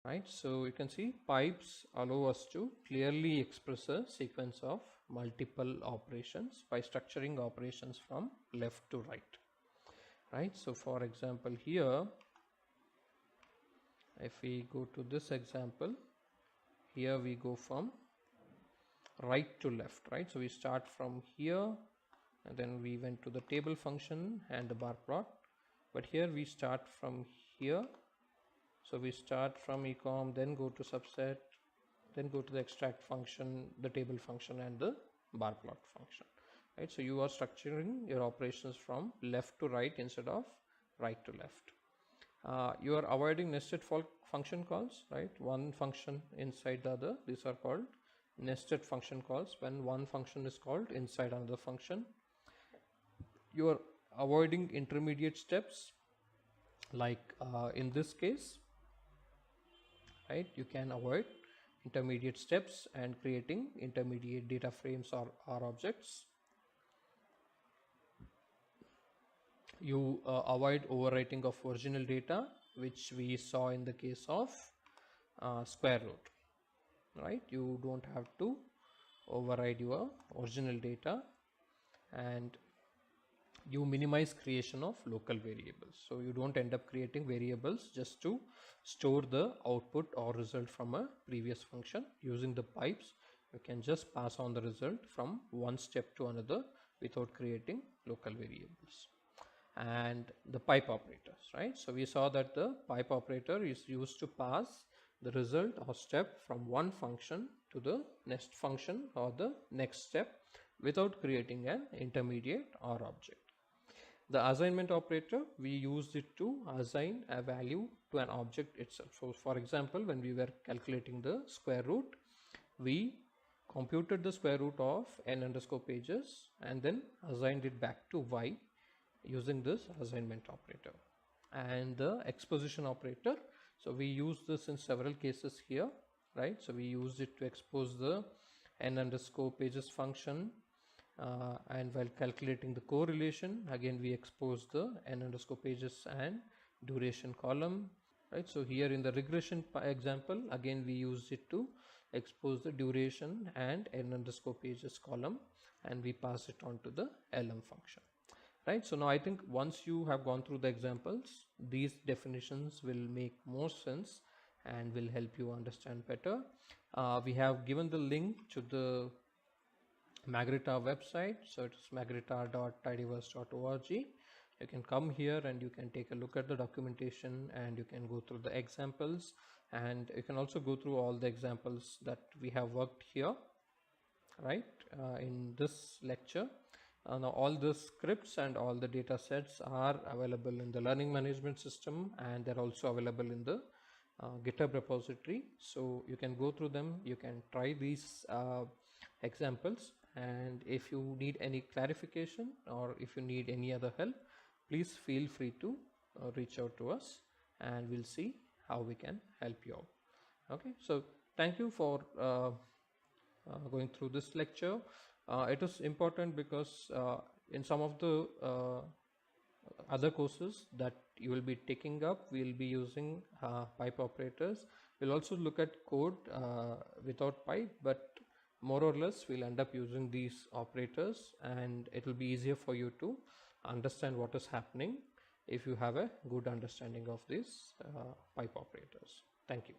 right? So you can see pipes allow us to clearly express a sequence of multiple operations by structuring operations from left to right, right? So for example, here if we go to this example, here we go from right to left, right? So we start from here and then we went to the table function and the bar plot, but here we start from here. So we start from ecom, then go to subset, then go to the extract function, the table function and the bar plot function, right? So you are structuring your operations from left to right instead of right to left. You are avoiding nested function calls, right? One function inside the other. These are called nested function calls. When one function is called inside another function, you are avoiding intermediate steps, like in this case, right? You can avoid intermediate steps and creating intermediate data frames or objects. You avoid overwriting of original data, which we saw in the case of square root, right? You don't have to override your original data, and you minimize creation of local variables. So you don't end up creating variables just to store the output or result from a previous function. Using the pipes, you can just pass on the result from one step to another without creating local variables. And the pipe operators, right? So we saw that the pipe operator is used to pass the result or step from one function to the next function or the next step without creating an intermediate or object. The assignment operator, we used it to assign a value to an object itself. So for example, when we were calculating the square root, we computed the square root of n underscore pages and then assigned it back to y using this assignment operator. And the exposition operator, so we use this in several cases here, right? So we used it to expose the n underscore pages function, and while calculating the correlation, again we expose the n underscore pages and duration column, right? So here in the regression example, again we used it to expose the duration and n underscore pages column, and we pass it on to the lm function, right? So now I think once you have gone through the examples, these definitions will make more sense and will help you understand better. We have given the link to the Magrita website, so it's magrita.tidyverse.org. You can come here and you can take a look at the documentation and you can go through the examples, and you can also go through all the examples that we have worked here, right, in this lecture. Now all the scripts and all the data sets are available in the learning management system, and they're also available in the GitHub repository. So you can go through them, you can try these examples, and if you need any clarification or if you need any other help, please feel free to reach out to us and we'll see how we can help you out. Okay, so thank you for going through this lecture. It is important because in some of the other courses that you will be taking up, we'll be using pipe operators. We'll also look at code without pipe, but more or less we'll end up using these operators, and it will be easier for you to understand what is happening if you have a good understanding of these pipe operators. Thank you.